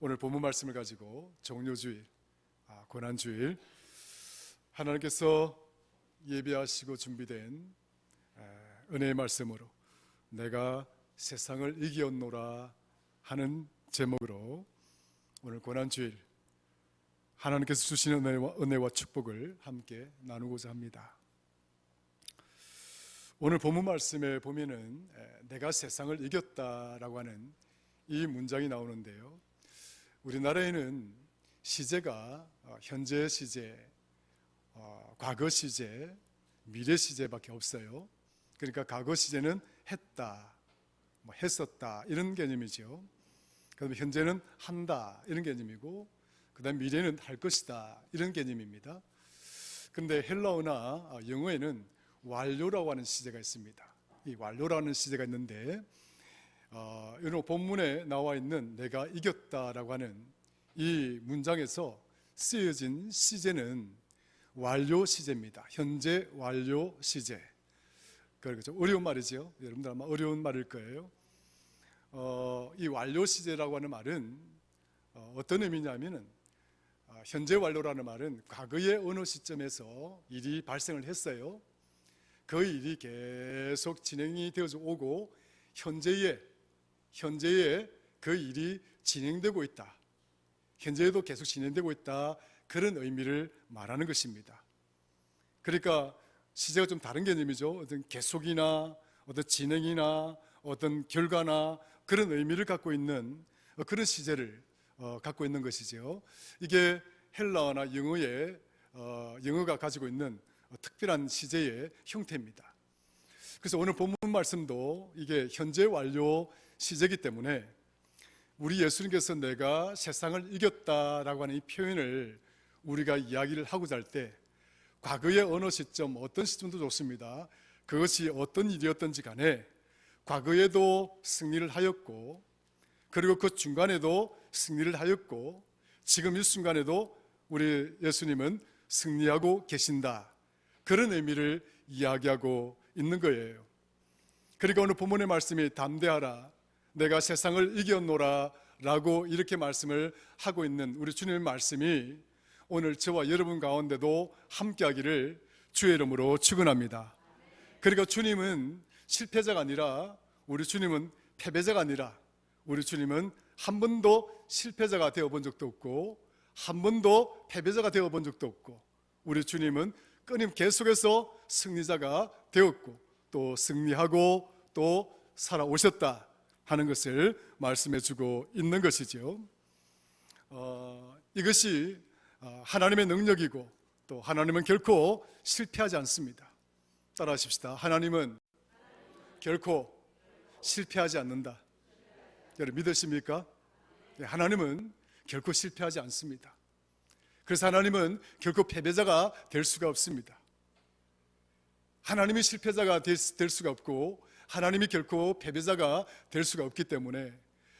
오늘 본문 말씀을 가지고 종료주일, 고난주일, 하나님께서 예비하시고 준비된 은혜의 말씀으로 내가 세상을 이기었노라 하는 제목으로 오늘 고난주일 하나님께서 주시는 은혜와 축복을 함께 나누고자 합니다. 오늘 본문 말씀에 보면은 내가 세상을 이겼다라고 하는 이 문장이 나오는데요, 우리나라에는 시제가 현재 시제, 과거 시제, 미래 시제밖에 없어요. 그러니까 과거 시제는 했다, 했었다 이런 개념이죠. 그다음에 현재는 한다 이런 개념이고, 그다음 미래는 할 것이다 이런 개념입니다. 그런데 헬라어나 영어에는 완료라고 하는 시제가 있습니다. 이 완료라는 시제가 있는데 오늘 본문에 나와 있는 내가 이겼다라고 하는 이 문장에서 쓰여진 시제는 완료 시제입니다. 현재 완료 시제. 그렇죠. 어려운 말이죠. 여러분들 아마 어려운 말일 거예요. 이 완료 시제라고 하는 말은 어떤 의미냐면은 현재 완료라는 말은 과거의 어느 시점에서 일이 발생을 했어요. 그 일이 계속 진행이 되어져 오고 현재에 그 일이 진행되고 있다, 현재에도 계속 진행되고 있다, 그런 의미를 말하는 것입니다. 그러니까 시제가 좀 다른 개념이죠. 어떤 계속이나 어떤 진행이나 어떤 결과나 그런 의미를 갖고 있는 그런 시제를 갖고 있는 것이죠. 이게 헬라어나 영어가 가지고 있는 특별한 시제의 형태입니다. 그래서 오늘 본문 말씀도 이게 현재 완료 시제이기 때문에 우리 예수님께서 내가 세상을 이겼다라고 하는 이 표현을 우리가 이야기를 하고자 할 때 과거의 어느 시점, 어떤 시점도 좋습니다. 그것이 어떤 일이었든지 간에 과거에도 승리를 하였고, 그리고 그 중간에도 승리를 하였고, 지금 이 순간에도 우리 예수님은 승리하고 계신다, 그런 의미를 이야기하고 있는 거예요. 그러니까 오늘 본문의 말씀이 담대하라, 내가 세상을 이겼노라 라고 이렇게 말씀을 하고 있는 우리 주님의 말씀이 오늘 저와 여러분 가운데도 함께하기를 주의 이름으로 축원합니다. 그러니까 주님은 실패자가 아니라, 우리 주님은 패배자가 아니라, 우리 주님은 한 번도 실패자가 되어본 적도 없고 한 번도 패배자가 되어본 적도 없고, 우리 주님은 끊임 계속해서 승리자가 되었고 또 승리하고 또 살아오셨다 하는 것을 말씀해 주고 있는 것이죠. 이것이 하나님의 능력이고, 또 하나님은 결코 실패하지 않습니다. 따라 하십시다. 하나님은 결코 실패하지 않는다. 여러분 믿으십니까? 하나님은 결코 실패하지 않습니다. 그래서 하나님은 결코 패배자가 될 수가 없습니다. 하나님이 실패자가 될 수가 없고 하나님이 결코 패배자가 될 수가 없기 때문에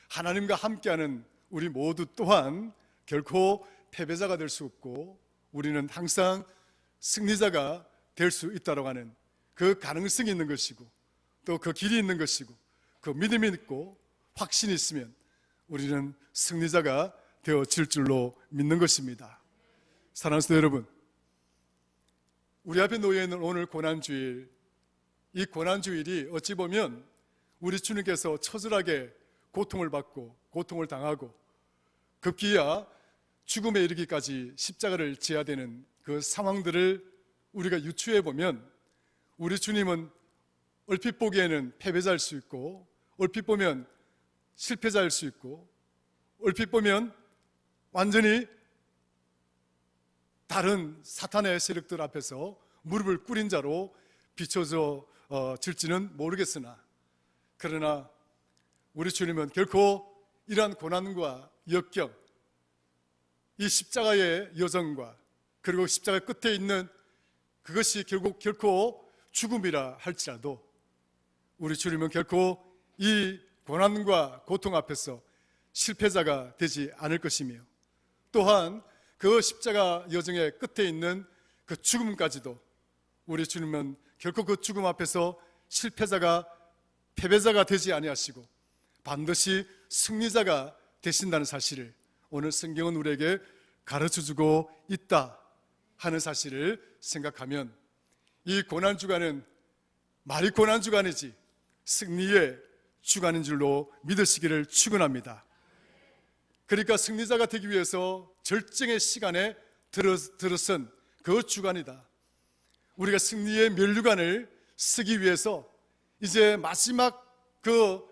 하나님과 함께하는 우리 모두 또한 결코 패배자가 될 수 없고, 우리는 항상 승리자가 될 수 있다고 하는 그 가능성이 있는 것이고, 또 그 길이 있는 것이고, 그 믿음이 있고 확신이 있으면 우리는 승리자가 되어질 줄로 믿는 것입니다. 사랑하는 성도 여러분, 우리 앞에 놓여 있는 오늘 고난주일, 이 고난주일이 어찌 보면 우리 주님께서 처절하게 고통을 받고 고통을 당하고 급기야 죽음에 이르기까지 십자가를 져야 되는 그 상황들을 우리가 유추해 보면, 우리 주님은 얼핏 보기에는 패배자일 수 있고, 얼핏 보면 실패자일 수 있고, 얼핏 보면 완전히 다른 사탄의 세력들 앞에서 무릎을 꿇린 자로 비춰질지는 모르겠으나, 그러나 우리 주님은 결코 이러한 고난과 역경, 이 십자가의 여정과 그리고 십자가 끝에 있는 그것이 결코 죽음이라 할지라도 우리 주님은 결코 이 고난과 고통 앞에서 실패자가 되지 않을 것이며, 또한 그 십자가 여정의 끝에 있는 그 죽음까지도 우리 주님은 결코 그 죽음 앞에서 실패자가 패배자가 되지 아니하시고 반드시 승리자가 되신다는 사실을 오늘 성경은 우리에게 가르쳐주고 있다 하는 사실을 생각하면 이 고난주간은 말이 고난주간이지 승리의 주간인 줄로 믿으시기를 축원합니다. 그러니까 승리자가 되기 위해서 절정의 시간에 들어선 그 주간이다. 우리가 승리의 면류관을 쓰기 위해서 이제 마지막 그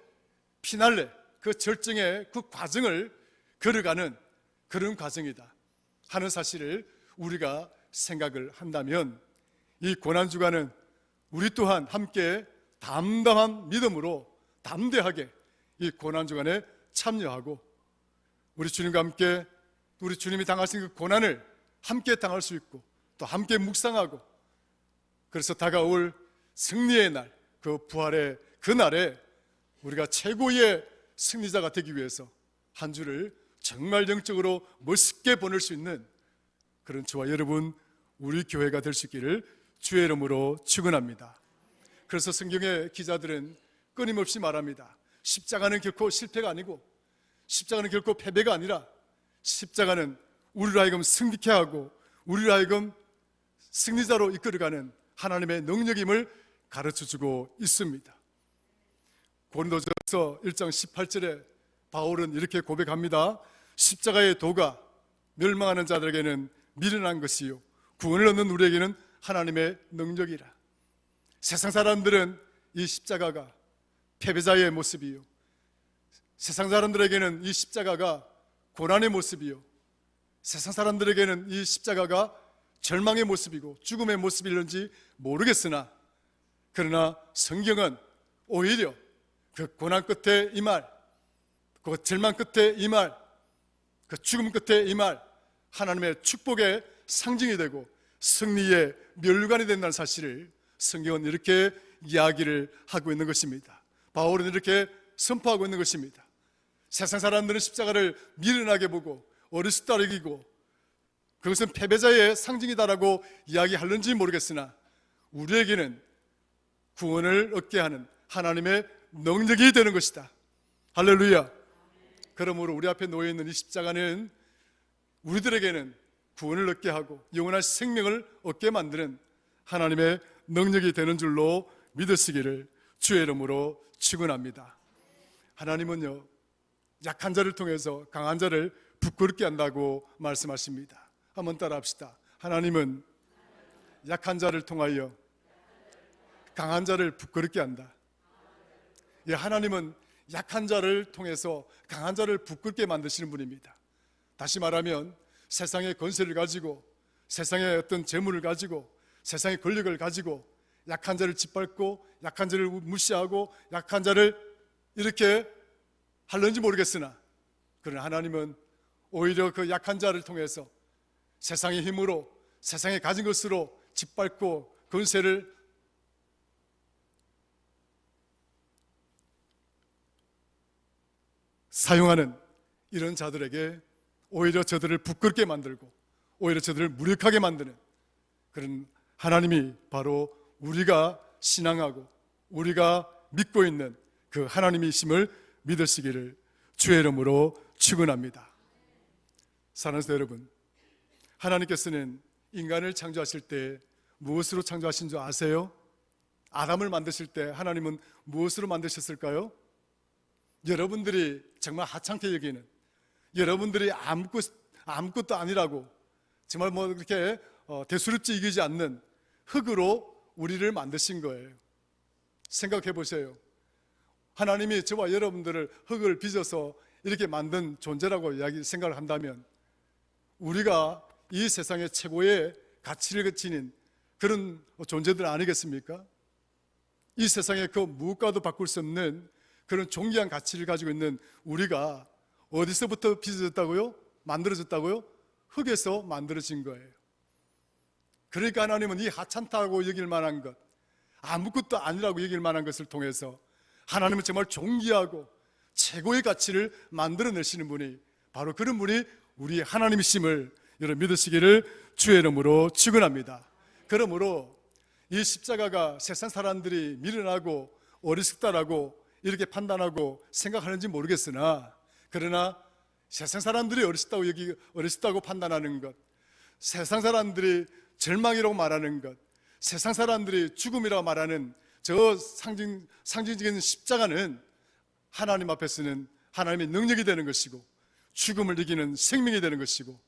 피날레, 그 절정의 그 과정을 걸어가는 그런 과정이다 하는 사실을 우리가 생각을 한다면 이 고난주간은 우리 또한 함께 담담한 믿음으로 담대하게 이 고난주간에 참여하고 우리 주님과 함께 우리 주님이 당하신 그 고난을 함께 당할 수 있고 또 함께 묵상하고 그래서 다가올 승리의 날, 그 부활의 그 날에 우리가 최고의 승리자가 되기 위해서 한 주를 정말 영적으로 멋있게 보낼 수 있는 그런 저와 여러분 우리 교회가 될 수 있기를 주의 이름으로 축원합니다. 그래서 성경의 기자들은 끊임없이 말합니다. 십자가는 결코 실패가 아니고 십자가는 결코 패배가 아니라 십자가는 우리로 하여금 승리케 하고 우리로 하여금 승리자로 이끌어가는 하나님의 능력임을 가르쳐주고 있습니다. 고린도전서 1장 18절에 바울은 이렇게 고백합니다. 십자가의 도가 멸망하는 자들에게는 미련한 것이요 구원을 얻는 우리에게는 하나님의 능력이라. 세상 사람들은 이 십자가가 패배자의 모습이요 세상 사람들에게는 이 십자가가 고난의 모습이요 세상 사람들에게는 이 십자가가 절망의 모습이고 죽음의 모습일는지 모르겠으나 그러나 성경은 오히려 그 고난 끝에 이 말, 그 절망 끝에 이 말, 그 죽음 끝에 이 말 하나님의 축복의 상징이 되고 승리의 면류관이 된다는 사실을 성경은 이렇게 이야기를 하고 있는 것입니다. 바울은 이렇게 선포하고 있는 것입니다. 세상 사람들은 십자가를 미련하게 보고 어리석다 여기고 그것은 패배자의 상징이다라고 이야기하는지 모르겠으나 우리에게는 구원을 얻게 하는 하나님의 능력이 되는 것이다. 할렐루야. 그러므로 우리 앞에 놓여있는 이 십자가는 우리들에게는 구원을 얻게 하고 영원한 생명을 얻게 만드는 하나님의 능력이 되는 줄로 믿으시기를 주의 이름으로 축원합니다. 하나님은요 약한 자를 통해서 강한 자를 부끄럽게 한다고 말씀하십니다. 한번 따라합시다. 하나님은 약한 자를 통하여 강한 자를 부끄럽게 한다. 예, 하나님은 약한 자를 통해서 강한 자를 부끄럽게 만드시는 분입니다. 다시 말하면 세상의 권세를 가지고 세상의 어떤 재물을 가지고 세상의 권력을 가지고 약한 자를 짓밟고 약한 자를 무시하고 약한 자를 이렇게 하는지 모르겠으나 그러나 하나님은 오히려 그 약한 자를 통해서 세상의 힘으로 세상에 가진 것으로 짓밟고 권세를 사용하는 이런 자들에게 오히려 저들을 부끄럽게 만들고 오히려 저들을 무력하게 만드는 그런 하나님이 바로 우리가 신앙하고 우리가 믿고 있는 그 하나님이심을 믿으시기를 주의 이름으로 축원합니다. 사랑하는 성도 여러분, 하나님께서는 인간을 창조하실 때 무엇으로 창조하신 줄 아세요? 아담을 만드실 때 하나님은 무엇으로 만드셨을까요? 여러분들이 정말 하찮게 여기는 여러분들이 아무것도 아니라고 정말 뭐 그렇게 대수롭지 여기지 않는 흙으로 우리를 만드신 거예요. 생각해 보세요. 하나님이 저와 여러분들을 흙을 빚어서 이렇게 만든 존재라고 생각을 한다면 우리가 이 세상의 최고의 가치를 지닌 그런 존재들 아니겠습니까? 이 세상의 그 무엇과도 바꿀 수 없는 그런 존귀한 가치를 가지고 있는 우리가 어디서부터 빚어졌다고요? 만들어졌다고요? 흙에서 만들어진 거예요. 그러니까 하나님은 이 하찮다고 여길 만한 것, 아무것도 아니라고 여길 만한 것을 통해서 하나님은 정말 존귀하고 최고의 가치를 만들어내시는 분이 바로 그런 분이 우리 하나님이심을 여러분 믿으시기를 주의 이름으로 축원합니다. 그러므로 이 십자가가 세상 사람들이 미련하고 어리석다라고 이렇게 판단하고 생각하는지 모르겠으나 그러나 세상 사람들이 어리석다고 판단하는 것, 세상 사람들이 절망이라고 말하는 것, 세상 사람들이 죽음이라고 말하는 저 상징적인 십자가는 하나님 앞에서는 하나님의 능력이 되는 것이고, 죽음을 이기는 생명이 되는 것이고,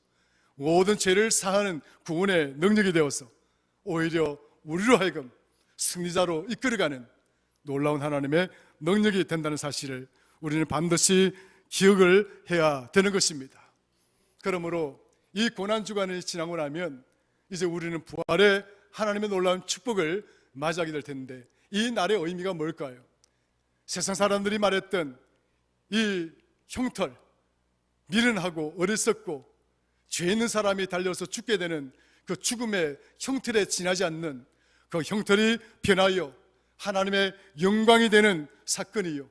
모든 죄를 사하는 구원의 능력이 되어서 오히려 우리로 하여금 승리자로 이끌어가는 놀라운 하나님의 능력이 된다는 사실을 우리는 반드시 기억을 해야 되는 것입니다. 그러므로 이 고난주간이 지나고 나면 이제 우리는 부활의 하나님의 놀라운 축복을 맞이하게 될 텐데, 이 날의 의미가 뭘까요? 세상 사람들이 말했던 이 흉터, 미련하고 어리석고 죄 있는 사람이 달려서 죽게 되는 그 죽음의 형틀에 지나지 않는 그 형틀이 변하여 하나님의 영광이 되는 사건이요,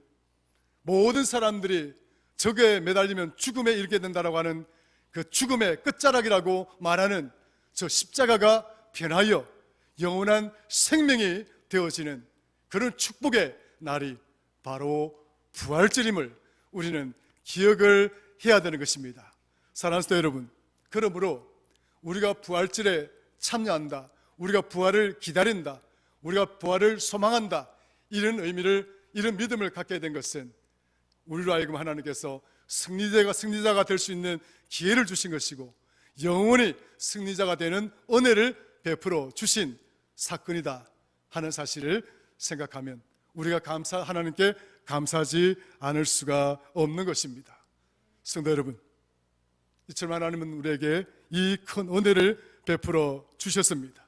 모든 사람들이 적에 매달리면 죽음에 이르게 된다라고 하는 그 죽음의 끝자락이라고 말하는 저 십자가가 변하여 영원한 생명이 되어지는 그런 축복의 날이 바로 부활절임을 우리는 기억을 해야 되는 것입니다. 사랑하는 성도 여러분, 그러므로 우리가 부활절에 참여한다, 우리가 부활을 기다린다, 우리가 부활을 소망한다, 이런 의미를, 이런 믿음을 갖게 된 것은 우리로 하여금 하나님께서 승리자가 될 수 있는 기회를 주신 것이고, 영원히 승리자가 되는 은혜를 베풀어 주신 사건이다 하는 사실을 생각하면 우리가 하나님께 감사하지 않을 수가 없는 것입니다. 성도 여러분, 이처럼 하나님은 우리에게 이 큰 은혜를 베풀어 주셨습니다.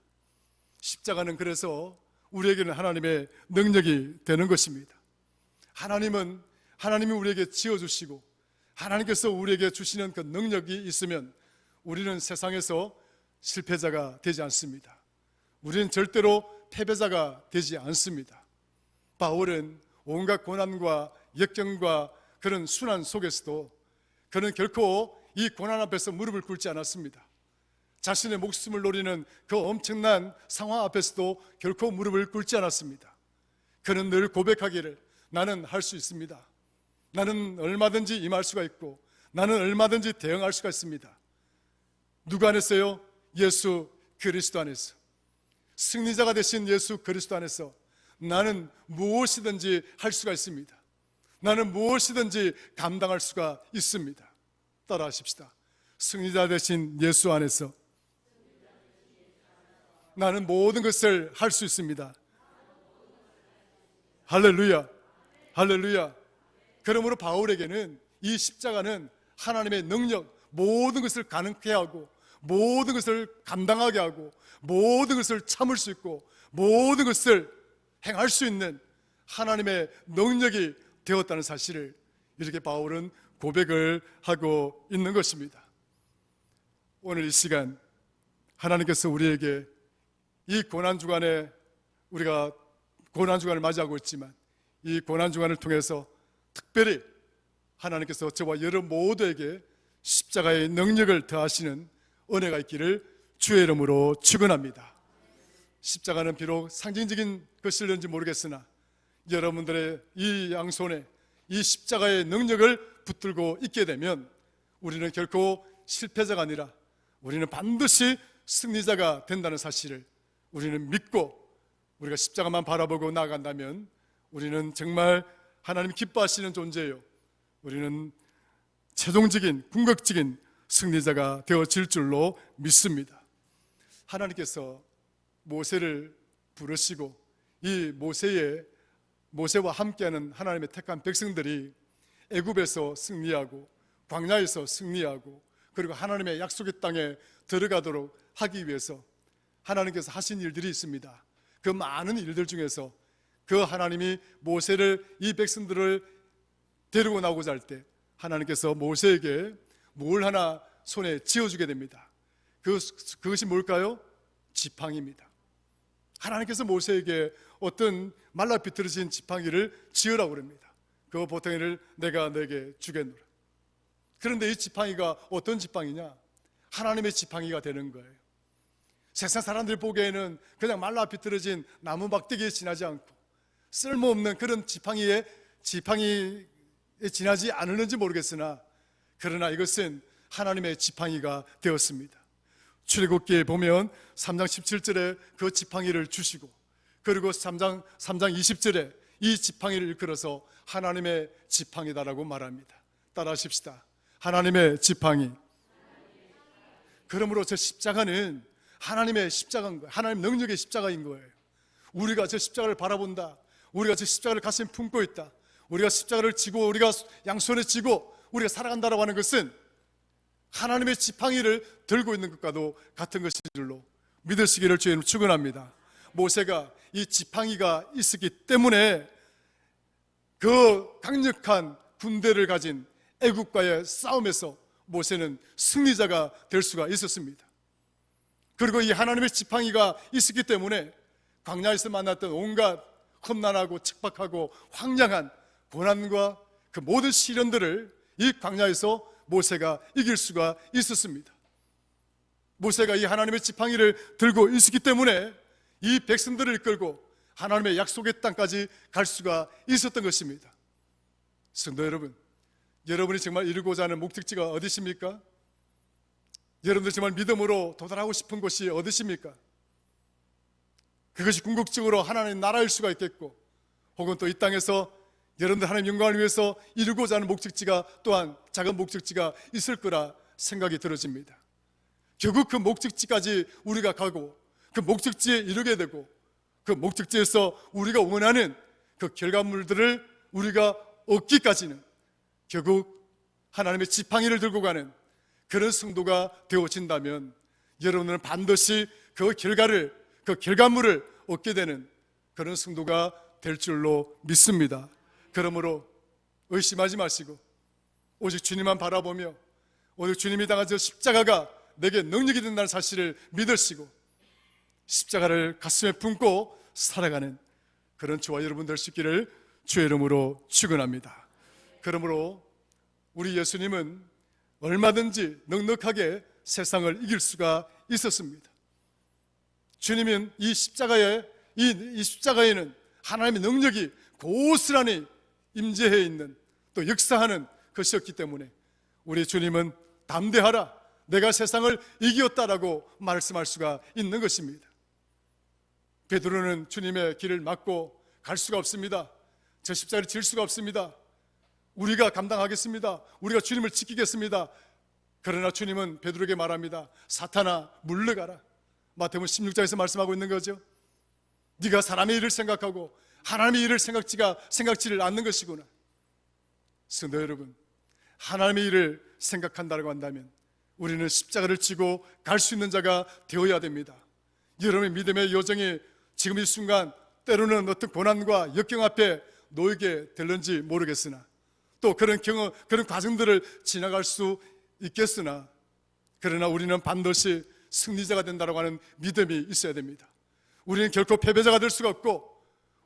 십자가는 그래서 우리에게는 하나님의 능력이 되는 것입니다. 하나님이 우리에게 지어주시고 하나님께서 우리에게 주시는 그 능력이 있으면 우리는 세상에서 실패자가 되지 않습니다. 우리는 절대로 패배자가 되지 않습니다. 바울은 온갖 고난과 역경과 그런 순환 속에서도 그는 결코 이 고난 앞에서 무릎을 꿇지 않았습니다. 자신의 목숨을 노리는 그 엄청난 상황 앞에서도 결코 무릎을 꿇지 않았습니다. 그는 늘 고백하기를, 나는 할 수 있습니다. 나는 얼마든지 임할 수가 있고 나는 얼마든지 대응할 수가 있습니다. 누구 안에서요? 예수 그리스도 안에서. 승리자가 되신 예수 그리스도 안에서 나는 무엇이든지 할 수가 있습니다. 나는 무엇이든지 감당할 수가 있습니다. 따라하십시다. 승리자 되신 예수 안에서 나는 모든 것을 할 수 있습니다. 할렐루야, 할렐루야. 그러므로 바울에게는 이 십자가는 하나님의 능력, 모든 것을 가능케 하고 모든 것을 감당하게 하고 모든 것을 참을 수 있고 모든 것을 행할 수 있는 하나님의 능력이 되었다는 사실을 이렇게 바울은 고백을 하고 있는 것입니다. 오늘 이 시간 하나님께서 우리에게 이 고난주간에, 우리가 고난주간을 맞이하고 있지만 이 고난주간을 통해서 특별히 하나님께서 저와 여러분 모두에게 십자가의 능력을 더하시는 은혜가 있기를 주의 이름으로 축원합니다. 십자가는 비록 상징적인 것일는지 모르겠으나 여러분들의 이 양손에 이 십자가의 능력을 붙들고 있게 되면 우리는 결코 실패자가 아니라 우리는 반드시 승리자가 된다는 사실을 우리는 믿고 우리가 십자가만 바라보고 나아간다면 우리는 정말 하나님 기뻐하시는 존재예요. 우리는 최종적인 궁극적인 승리자가 되어질 줄로 믿습니다. 하나님께서 모세를 부르시고 이 모세와 함께하는 하나님의 택한 백성들이 애굽에서 승리하고 광야에서 승리하고 그리고 하나님의 약속의 땅에 들어가도록 하기 위해서 하나님께서 하신 일들이 있습니다. 그 많은 일들 중에서 그 하나님이 모세를, 이 백성들을 데리고 나오고자 할 때 하나님께서 모세에게 뭘 하나 손에 쥐어주게 됩니다. 그것이 뭘까요? 지팡이입니다. 하나님께서 모세에게 어떤 말라비틀어진 지팡이를 쥐으라고 합니다. 그 보통이를 내가 너에게 주겠노라. 그런데 이 지팡이가 어떤 지팡이냐? 하나님의 지팡이가 되는 거예요. 세상 사람들이 보기에는 그냥 말라비틀어진 나무 막대기에 지나지 않고 쓸모없는 그런 지팡이에 지나지 않았는지 모르겠으나 그러나 이것은 하나님의 지팡이가 되었습니다. 출애굽기에 보면 3장 17절에 그 지팡이를 주시고, 그리고 3장 20절에 이 지팡이를 일컬어서 하나님의 지팡이다라고 말합니다. 따라하십시다. 하나님의 지팡이. 그러므로 저 십자가는 하나님의 십자가인 거예요. 하나님 능력의 십자가인 거예요. 우리가 저 십자가를 바라본다, 우리가 저 십자가를 가슴에 품고 있다, 우리가 십자가를 지고 우리가 양손에 쥐고 우리가 살아간다라고 하는 것은 하나님의 지팡이를 들고 있는 것과도 같은 것인 줄로 믿으시기를 주님 축원합니다. 모세가 이 지팡이가 있었기 때문에 그 강력한 군대를 가진 애국과의 싸움에서 모세는 승리자가 될 수가 있었습니다. 그리고 이 하나님의 지팡이가 있었기 때문에 광야에서 만났던 온갖 험난하고 척박하고 황량한 고난과 그 모든 시련들을 이 광야에서 모세가 이길 수가 있었습니다. 모세가 이 하나님의 지팡이를 들고 있었기 때문에 이 백성들을 이끌고 하나님의 약속의 땅까지 갈 수가 있었던 것입니다. 성도 여러분, 여러분이 정말 이루고자 하는 목적지가 어디십니까? 여러분들 정말 믿음으로 도달하고 싶은 곳이 어디십니까? 그것이 궁극적으로 하나님의 나라일 수가 있겠고, 혹은 또 이 땅에서 여러분들 하나님 영광을 위해서 이루고자 하는 목적지가 또한 작은 목적지가 있을 거라 생각이 들어집니다. 결국 그 목적지까지 우리가 가고 그 목적지에 이르게 되고 그 목적지에서 우리가 원하는 그 결과물들을 우리가 얻기까지는 결국 하나님의 지팡이를 들고 가는 그런 성도가 되어진다면 여러분은 반드시 그 결과를, 그 결과물을 얻게 되는 그런 성도가 될 줄로 믿습니다. 그러므로 의심하지 마시고 오직 주님만 바라보며 오직 주님이 당한 저 십자가가 내게 능력이 된다는 사실을 믿으시고 십자가를 가슴에 품고 살아가는 그런 저와 여러분 될 수 있기를 주의 이름으로 축원합니다. 그러므로 우리 예수님은 얼마든지 넉넉하게 세상을 이길 수가 있었습니다. 주님은 이 십자가에는 하나님의 능력이 고스란히 임재해 있는, 또 역사하는 것이었기 때문에 우리 주님은 담대하라, 내가 세상을 이겼다라고 말씀할 수가 있는 것입니다. 베드로는 주님의 길을 막고 갈 수가 없습니다. 저 십자가를 질 수가 없습니다. 우리가 감당하겠습니다. 우리가 주님을 지키겠습니다. 그러나 주님은 베드로에게 말합니다. 사탄아, 물러가라. 마태복음 16장에서 말씀하고 있는 거죠. 네가 사람의 일을 생각하고 하나님의 일을 생각지를 않는 것이구나. 성도 여러분, 하나님의 일을 생각한다고 한다면 우리는 십자가를 지고 갈 수 있는 자가 되어야 됩니다. 여러분의 믿음의 여정이 지금 이 순간 때로는 어떤 고난과 역경 앞에 놓이게 될는지 모르겠으나, 또 그런 과정들을 지나갈 수 있겠으나, 그러나 우리는 반드시 승리자가 된다고 하는 믿음이 있어야 됩니다. 우리는 결코 패배자가 될 수가 없고,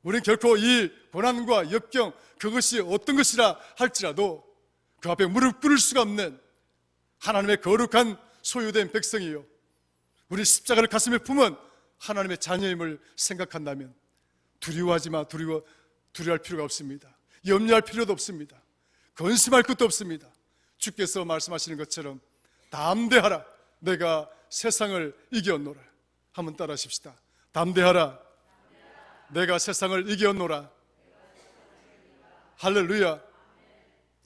우리는 결코 이 고난과 역경, 그것이 어떤 것이라 할지라도 그 앞에 무릎 꿇을 수가 없는 하나님의 거룩한 소유된 백성이요, 우리 십자가를 가슴에 품은 하나님의 자녀임을 생각한다면 두려워하지 마. 두려워할 필요가 없습니다. 염려할 필요도 없습니다. 근심할 것도 없습니다. 주께서 말씀하시는 것처럼 담대하라, 내가 세상을 이겼노라. 한번 따라하십시다. 담대하라, 내가 세상을 이겼노라. 할렐루야.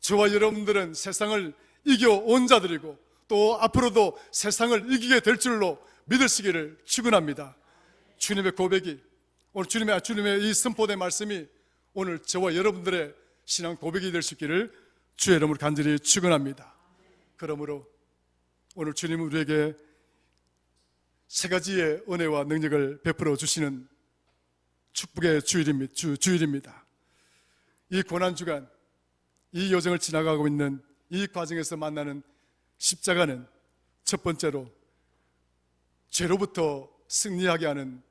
저와 여러분들은 세상을 이겨온 자들이고 또 앞으로도 세상을 이기게 될 줄로 믿으시기를 축원합니다. 주님의 고백이, 오늘 주님의 이 선포된 말씀이 오늘 저와 여러분들의 신앙 고백이 될 수 있기를 주의 이름으로 간절히 축원합니다. 그러므로 오늘 주님은 우리에게 세 가지의 은혜와 능력을 베풀어 주시는 축복의 주일입니다. 이 고난주간, 이 여정을 지나가고 있는 이 과정에서 만나는 십자가는 첫 번째로 죄로부터 승리하게 하는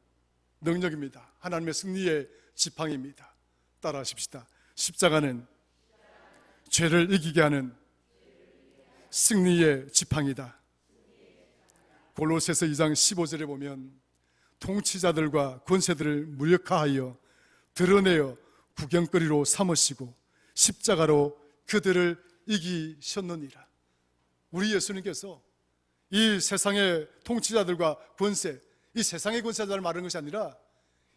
능력입니다. 하나님의 승리의 지팡이입니다. 따라하십시다. 십자가는 죄를 이기게 하는 승리의 지팡이다. 골로새서 2장 15절에 보면 통치자들과 권세들을 무력화하여 드러내어 구경거리로 삼으시고 십자가로 그들을 이기셨느니라. 우리 예수님께서 이 세상의 통치자들과 권세, 이 세상의 권세자를 말하는 것이 아니라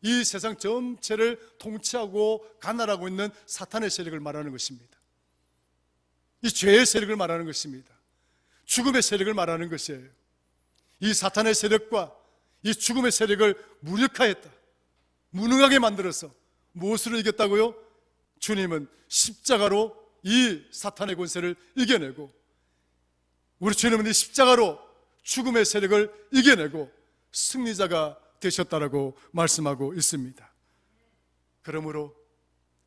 이 세상 전체를 통치하고 관할하고 있는 사탄의 세력을 말하는 것입니다. 이 죄의 세력을 말하는 것입니다. 죽음의 세력을 말하는 것이에요. 이 사탄의 세력과 이 죽음의 세력을 무력화했다, 무능하게 만들어서 무엇으로 이겼다고요? 주님은 십자가로 이 사탄의 권세를 이겨내고, 우리 주님은 이 십자가로 죽음의 세력을 이겨내고 승리자가 되셨다라고 말씀하고 있습니다. 그러므로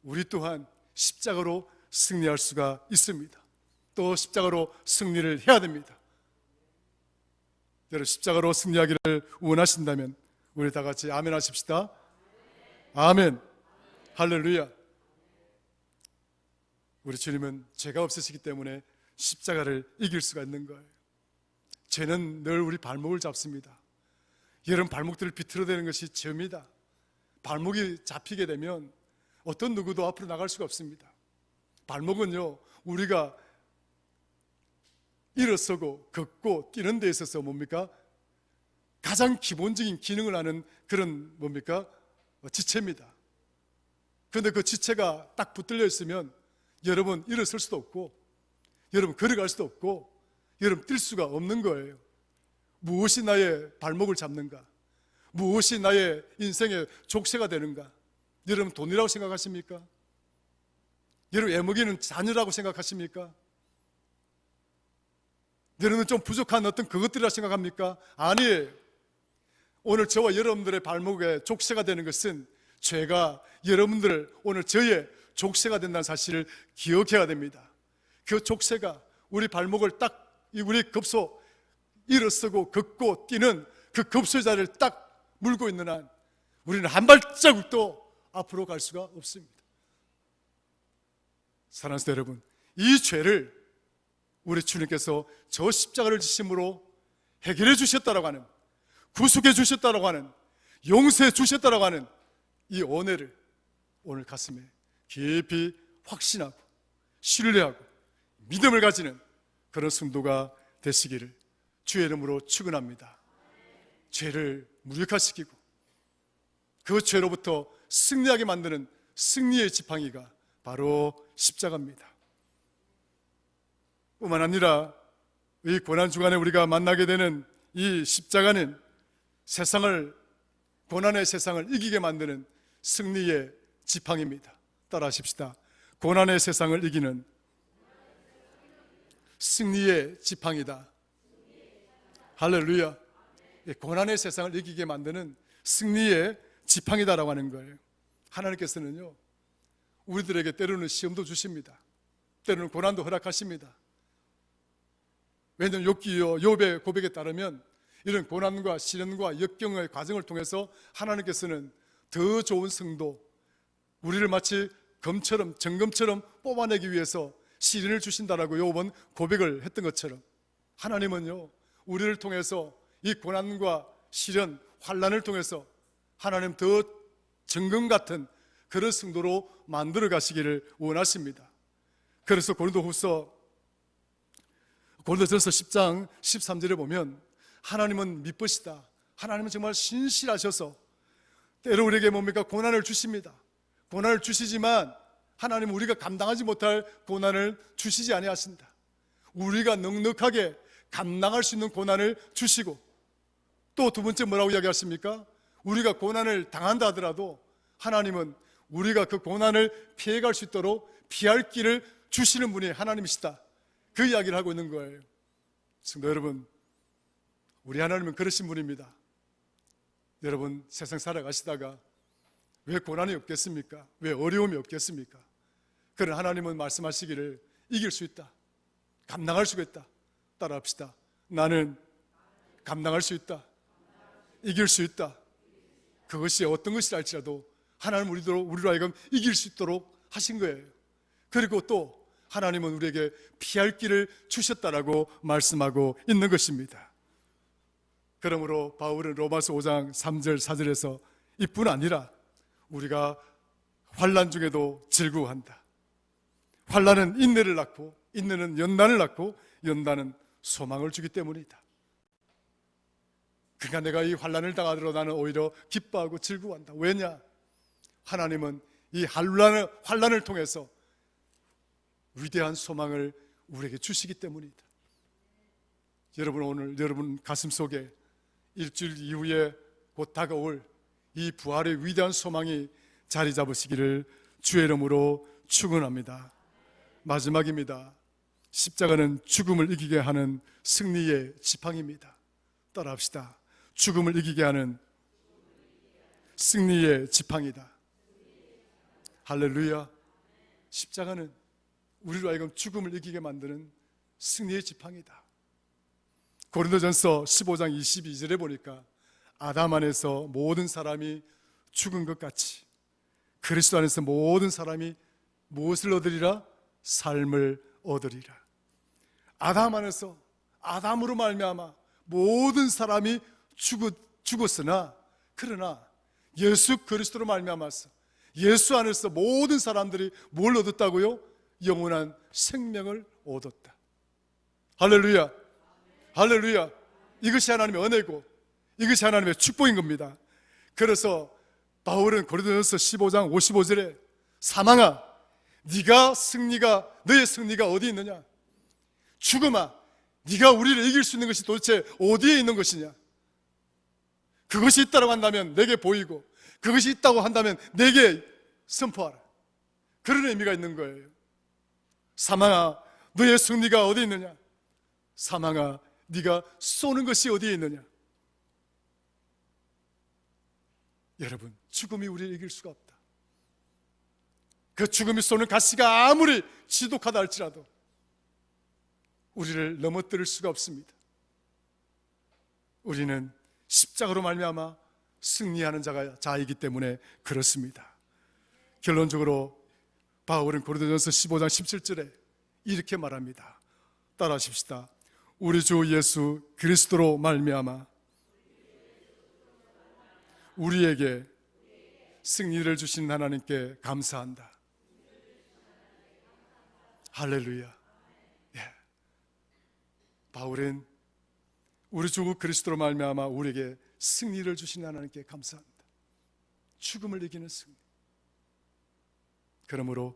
우리 또한 십자가로 승리할 수가 있습니다. 또 십자가로 승리를 해야 됩니다. 여러분, 십자가로 승리하기를 원하신다면 우리 다 같이 아멘 하십시다. 아멘. 할렐루야. 우리 주님은 죄가 없으시기 때문에 십자가를 이길 수가 있는 거예요. 죄는 늘 우리 발목을 잡습니다. 여러분, 발목들을 비틀어대는 것이 죄입니다. 발목이 잡히게 되면 어떤 누구도 앞으로 나갈 수가 없습니다. 발목은요, 우리가 일어서고 걷고 뛰는 데 있어서 뭡니까? 가장 기본적인 기능을 하는 그런 뭡니까? 지체입니다. 그런데 그 지체가 딱 붙들려 있으면 여러분 일어설 수도 없고, 여러분 걸어갈 수도 없고, 여러분 뛸 수가 없는 거예요. 무엇이 나의 발목을 잡는가? 무엇이 나의 인생의 족쇄가 되는가? 여러분 돈이라고 생각하십니까? 여러분 애먹이는 자녀라고 생각하십니까? 여러분은 좀 부족한 어떤 그것들이라 생각합니까? 아니에요. 오늘 저와 여러분들의 발목에 족쇄가 되는 것은 죄가 여러분들 오늘 저의 족쇄가 된다는 사실을 기억해야 됩니다. 그 족쇄가 우리 발목을 딱 우리 급소 일어서고 걷고 뛰는 그 급소의 자리를 딱 물고 있는 한 우리는 한 발자국도 앞으로 갈 수가 없습니다. 사랑하는 성도 여러분, 이 죄를 우리 주님께서 저 십자가를 지심으로 해결해 주셨다라고 하는, 구속해 주셨다라고 하는, 용서해 주셨다라고 하는 이 은혜를 오늘 가슴에 깊이 확신하고 신뢰하고 믿음을 가지는 그런 성도가 되시기를 주의 이름으로 축원합니다. 죄를 무력화시키고 그 죄로부터 승리하게 만드는 승리의 지팡이가 바로 십자가입니다. 뿐만 아니라 이 고난주간에 우리가 만나게 되는 이 십자가는 세상을, 고난의 세상을 이기게 만드는 승리의 지팡이입니다. 따라 하십시다. 고난의 세상을 이기는 승리의 지팡이다. 할렐루야. 고난의 세상을 이기게 만드는 승리의 지팡이다라고 하는 거예요. 하나님께서는요, 우리들에게 때로는 시험도 주십니다. 때로는 고난도 허락하십니다. 왜냐하면 욥의 고백에 따르면 이런 고난과 시련과 역경의 과정을 통해서 하나님께서는 더 좋은 성도, 우리를 마치 검처럼, 정금처럼 뽑아내기 위해서 시련을 주신다라고 욥은 고백을 했던 것처럼 하나님은요, 우리를 통해서 이 고난과 시련, 환난을 통해서 하나님 더 정금 같은 그런 성도로 만들어 가시기를 원하십니다. 그래서 고린도전서 10장 13절에 보면 하나님은 미쁘시다, 하나님은 정말 신실하셔서 때로 우리에게 뭡니까? 고난을 주십니다. 고난을 주시지만 하나님은 우리가 감당하지 못할 고난을 주시지 아니하신다. 우리가 넉넉하게 감당할 수 있는 고난을 주시고, 또 두 번째 뭐라고 이야기하십니까? 우리가 고난을 당한다 하더라도 하나님은 우리가 그 고난을 피해갈 수 있도록 피할 길을 주시는 분이 하나님이시다, 그 이야기를 하고 있는 거예요. 성도 여러분, 우리 하나님은 그러신 분입니다. 여러분 세상 살아가시다가 왜 고난이 없겠습니까? 왜 어려움이 없겠습니까? 그런 하나님은 말씀하시기를 이길 수 있다, 감당할 수가 있다. 따라 합시다. 나는 감당할 수 있다, 이길 수 있다. 그것이 어떤 것이라 할지라도 하나님 우리로 하여금 이길 수 있도록 하신 거예요. 그리고 또 하나님은 우리에게 피할 길을 주셨다라고 말씀하고 있는 것입니다. 그러므로 바울은 로마서 5장 3절 4절에서 이뿐 아니라 우리가 환난 중에도 즐거워한다. 환난은 인내를 낳고, 인내는 연단을 낳고, 연단은 소망을 주기 때문이다. 그러니까 내가 이 환난을 당하더라도 나는 오히려 기뻐하고 즐거워한다. 왜냐? 하나님은 이 환난을 통해서 위대한 소망을 우리에게 주시기 때문이다. 여러분, 오늘 여러분 가슴속에 일주일 이후에 곧 다가올 이 부활의 위대한 소망이 자리 잡으시기를 주의 이름으로 축원합니다. 마지막입니다. 십자가는 죽음을 이기게 하는 승리의 지팡이입니다. 따라합시다. 죽음을 이기게 하는 승리의 지팡이다. 할렐루야. 십자가는 우리로 하여금 죽음을 이기게 만드는 승리의 지팡이다. 고린도전서 15장 22절에 보니까 아담 안에서 모든 사람이 죽은 것 같이 그리스도 안에서 모든 사람이 무엇을 얻으리라? 삶을 얻으리라. 아담 안에서 아담으로 말미암아 모든 사람이 죽었으나 그러나 예수 그리스도로 말미암아서 예수 안에서 모든 사람들이 뭘 얻었다고요? 영원한 생명을 얻었다. 할렐루야. 할렐루야. 이것이 하나님의 은혜고 이것이 하나님의 축복인 겁니다. 그래서 바울은 고린도전서 15장 55절에 사망아 너의 승리가 어디 있느냐? 죽음아 네가 우리를 이길 수 있는 것이 도대체 어디에 있는 것이냐? 그것이 있다고 한다면 내게 보이고 그것이 있다고 한다면 내게 선포하라. 그런 의미가 있는 거예요. 사망아 너의 승리가 어디 있느냐? 사망아 네가 쏘는 것이 어디에 있느냐? 여러분, 죽음이 우리를 이길 수가 없다. 그 죽음이 쏘는 가시가 아무리 지독하다 할지라도 우리를 넘어뜨릴 수가 없습니다. 우리는 십자가로 말미암아 승리하는 자이기 때문에 그렇습니다. 결론적으로 바울은 고린도전서 15장 17절에 이렇게 말합니다. 따라하십시다. 우리 주 예수 그리스도로 말미암아 우리에게 승리를 주신 하나님께 감사한다. 할렐루야. 예. 바울은 우리 주 그리스도로 말미암아 우리에게 승리를 주신 하나님께 감사합니다. 죽음을 이기는 승리. 그러므로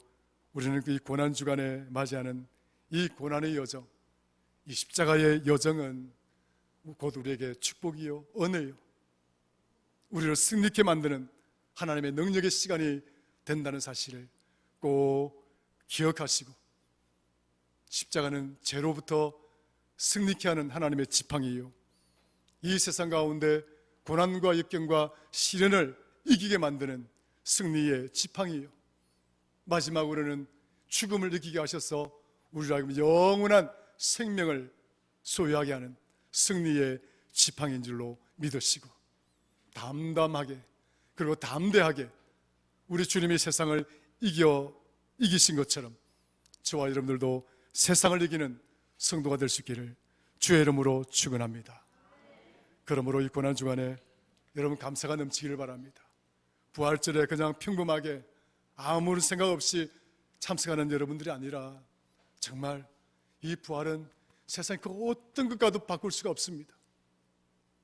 우리는 이 고난 주간에 맞이하는 이 고난의 여정, 이 십자가의 여정은 곧 우리에게 축복이요 은혜요 우리를 승리케 만드는 하나님의 능력의 시간이 된다는 사실을 꼭 기억하시고, 십자가는 죄로부터 승리케 하는 하나님의 지팡이요 이 세상 가운데 고난과 역경과 시련을 이기게 만드는 승리의 지팡이요 마지막으로는 죽음을 이기게 하셔서 우리로 하여금 영원한 생명을 소유하게 하는 승리의 지팡이인 줄로 믿으시고 담담하게 그리고 담대하게 우리 주님이 세상을 이기신 것처럼 저와 여러분들도 세상을 이기는 성도가 될 수 있기를 주의 이름으로 축원합니다. 그러므로 이 고난 주간에 여러분 감사가 넘치기를 바랍니다. 부활절에 그냥 평범하게 아무런 생각 없이 참석하는 여러분들이 아니라 정말 이 부활은 세상 그 어떤 것과도 바꿀 수가 없습니다.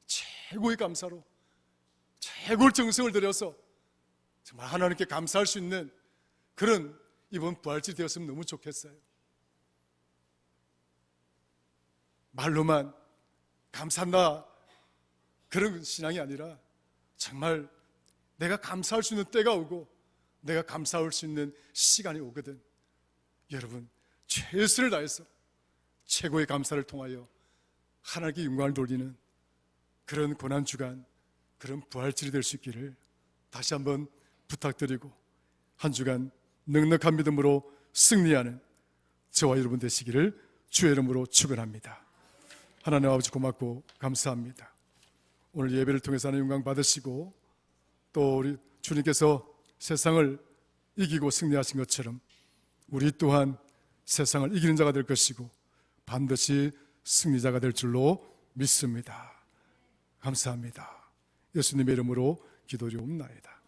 최고의 감사로 최고의 정성을 들여서 정말 하나님께 감사할 수 있는 그런 이번 부활절이 되었으면 너무 좋겠어요. 말로만 감사한다 그런 신앙이 아니라 정말 내가 감사할 수 있는 때가 오고 내가 감사할 수 있는 시간이 오거든. 여러분 최선을 다해서 최고의 감사를 통하여 하나님께 영광을 돌리는 그런 고난주간, 그런 부활절이 될 수 있기를 다시 한번 부탁드리고 한 주간 넉넉한 믿음으로 승리하는 저와 여러분 되시기를 주의 이름으로 축원합니다. 하나님 아버지 고맙고 감사합니다. 오늘 예배를 통해서 하나님 영광 받으시고 또 우리 주님께서 세상을 이기고 승리하신 것처럼 우리 또한 세상을 이기는 자가 될 것이고 반드시 승리자가 될 줄로 믿습니다. 감사합니다. 예수님의 이름으로 기도드리옵나이다.